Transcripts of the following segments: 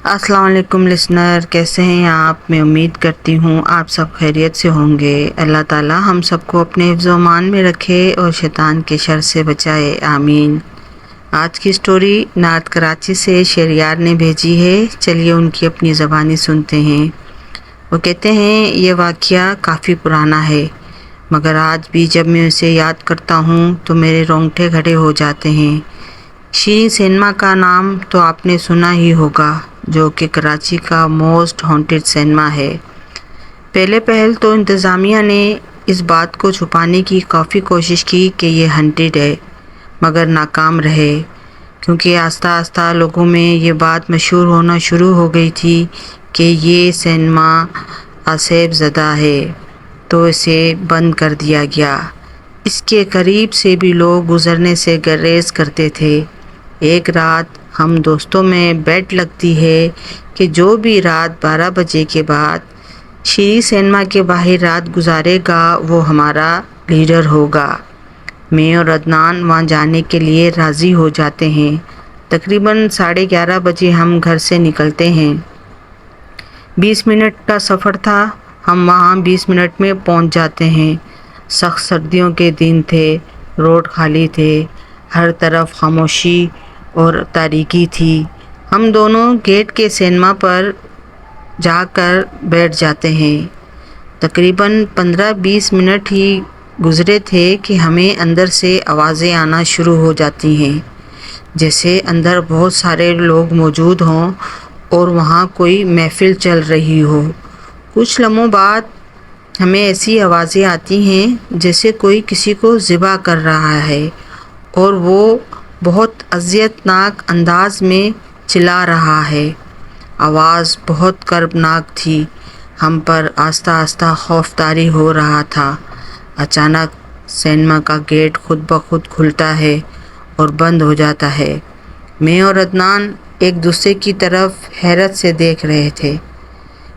السلام علیکم لسنر، کیسے ہیں آپ؟ میں امید کرتی ہوں آپ سب خیریت سے ہوں گے۔ اللہ تعالیٰ ہم سب کو اپنے حفظ و امان میں رکھے اور شیطان کے شر سے بچائے، آمین۔ آج کی سٹوری نارتھ کراچی سے شہریار نے بھیجی ہے، چلیے ان کی اپنی زبانی سنتے ہیں۔ وہ کہتے ہیں یہ واقعہ کافی پرانا ہے، مگر آج بھی جب میں اسے یاد کرتا ہوں تو میرے رونگٹے کھڑے ہو جاتے ہیں۔ شیریں سینما کا نام تو آپ نے سنا ہی ہوگا، جو کہ کراچی کا موسٹ ہانٹڈ سینما ہے۔ پہل تو انتظامیہ نے اس بات کو چھپانے کی کافی کوشش کی کہ یہ ہانٹڈ ہے، مگر ناکام رہے، کیونکہ آہستہ آہستہ لوگوں میں یہ بات مشہور ہونا شروع ہو گئی تھی کہ یہ سینما آسیب زدہ ہے، تو اسے بند کر دیا گیا۔ اس کے قریب سے بھی لوگ گزرنے سے گریز کرتے تھے۔ ایک رات ہم دوستوں میں بیٹ لگتی ہے کہ جو بھی رات 12 بجے کے بعد شیریں سینما کے باہر رات گزارے گا وہ ہمارا لیڈر ہوگا۔ میں اور عدنان وہاں جانے کے لیے راضی ہو جاتے ہیں۔ تقریباً 11:30 بجے ہم گھر سے نکلتے ہیں۔ 20 منٹ کا سفر تھا، ہم وہاں 20 منٹ میں پہنچ جاتے ہیں۔ سخت سردیوں کے دن تھے، روڈ خالی تھے، ہر طرف خاموشی اور تاریکی تھی۔ ہم دونوں گیٹ کے سینما پر جا کر بیٹھ جاتے ہیں۔ تقریباً 15-20 منٹ ہی گزرے تھے کہ ہمیں اندر سے آوازیں آنا شروع ہو جاتی ہیں، جیسے اندر بہت سارے لوگ موجود ہوں اور وہاں کوئی محفل چل رہی ہو۔ کچھ لمحوں بعد ہمیں ایسی آوازیں آتی ہیں جیسے کوئی کسی کو ذبح کر رہا ہے، اور وہ بہت اذیت ناک انداز میں چلا رہا ہے۔ آواز بہت کربناک تھی، ہم پر آہستہ آہستہ خوف طاری ہو رہا تھا۔ اچانک سینما کا گیٹ خود بخود کھلتا ہے اور بند ہو جاتا ہے۔ میں اور عدنان ایک دوسرے کی طرف حیرت سے دیکھ رہے تھے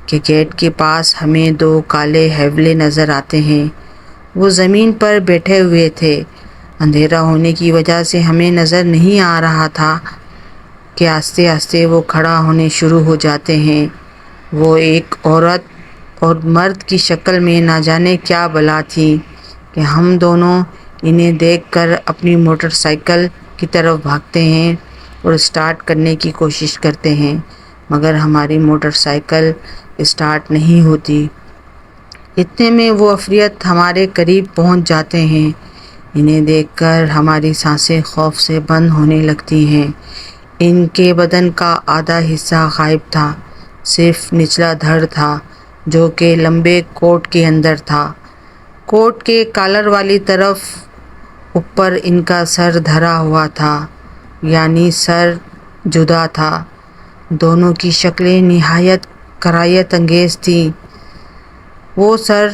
کہ گیٹ کے پاس ہمیں 2 کالے حیولے نظر آتے ہیں۔ وہ زمین پر بیٹھے ہوئے تھے۔ اندھیرا ہونے کی وجہ سے ہمیں نظر نہیں آ رہا تھا کہ آہستہ آہستہ وہ کھڑا ہونے شروع ہو جاتے ہیں۔ وہ ایک عورت اور مرد کی شکل میں نہ جانے کیا بلا تھی کہ ہم دونوں انہیں دیکھ کر اپنی موٹر سائیکل کی طرف بھاگتے ہیں اور اسٹارٹ کرنے کی کوشش کرتے ہیں، مگر ہماری موٹر سائیکل اسٹارٹ نہیں ہوتی۔ اتنے میں وہ عفریت ہمارے قریب پہنچ جاتے ہیں۔ انہیں دیکھ کر ہماری سانسیں خوف سے بند ہونے لگتی ہیں۔ ان کے بدن کا آدھا حصہ غائب تھا، صرف نچلا دھڑ تھا جو کہ لمبے کوٹ کے اندر تھا۔ کوٹ کے کالر والی طرف اوپر ان کا سر دھرا ہوا تھا، یعنی سر جدا تھا۔ دونوں کی شکلیں نہایت کراہیت انگیز تھیں۔ وہ سر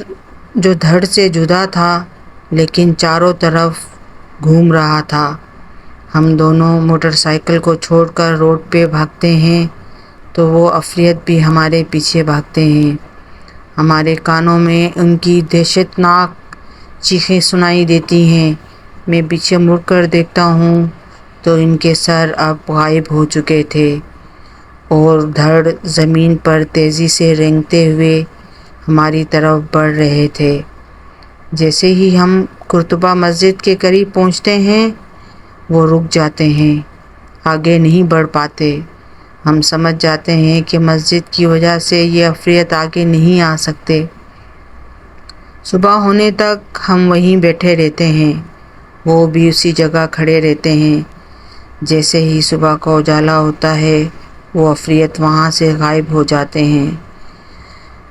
جو دھڑ سے جدا تھا لیکن چاروں طرف گھوم رہا تھا۔ ہم دونوں موٹر سائیکل کو چھوڑ کر روڈ پہ بھاگتے ہیں تو وہ عفریت بھی ہمارے پیچھے بھاگتے ہیں۔ ہمارے کانوں میں ان کی دہشت ناک چیخیں سنائی دیتی ہیں۔ میں پیچھے مڑ کر دیکھتا ہوں تو ان کے سر اب غائب ہو چکے تھے اور دھڑ زمین پر تیزی سے رینگتے ہوئے ہماری طرف بڑھ رہے تھے۔ جیسے ہی ہم قرطبہ مسجد کے قریب پہنچتے ہیں وہ رک جاتے ہیں، آگے نہیں بڑھ پاتے۔ ہم سمجھ جاتے ہیں کہ مسجد کی وجہ سے یہ عفریت آگے نہیں آ سکتے۔ صبح ہونے تک ہم وہیں بیٹھے رہتے ہیں، وہ بھی اسی جگہ کھڑے رہتے ہیں۔ جیسے ہی صبح کا اجالا ہوتا ہے وہ عفریت وہاں سے غائب ہو جاتے ہیں۔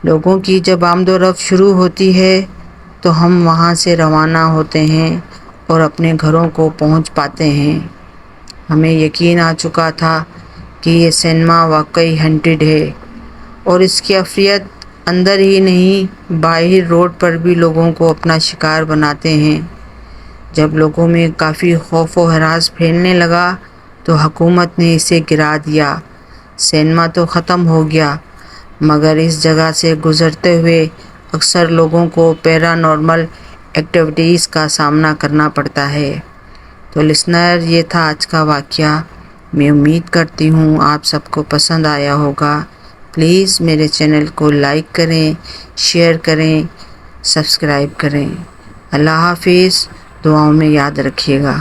لوگوں کی جب آمد و رفت شروع ہوتی ہے تو ہم وہاں سے روانہ ہوتے ہیں اور اپنے گھروں کو پہنچ پاتے ہیں۔ ہمیں یقین آ چکا تھا کہ یہ سینما واقعی ہانٹڈ ہے، اور اس کی عفریت اندر ہی نہیں باہر روڈ پر بھی لوگوں کو اپنا شکار بناتے ہیں۔ جب لوگوں میں کافی خوف و ہراس پھیلنے لگا تو حکومت نے اسے گرا دیا۔ سینما تو ختم ہو گیا، مگر اس جگہ سے گزرتے ہوئے اکثر لوگوں کو پیرا نارمل ایکٹیویٹیز کا سامنا کرنا پڑتا ہے۔ تو لسنر، یہ تھا آج کا واقعہ۔ میں امید کرتی ہوں آپ سب کو پسند آیا ہوگا۔ پلیز میرے چینل کو لائک کریں، شیئر کریں، سبسکرائب کریں۔ اللہ حافظ، دعاؤں میں یاد رکھیے گا۔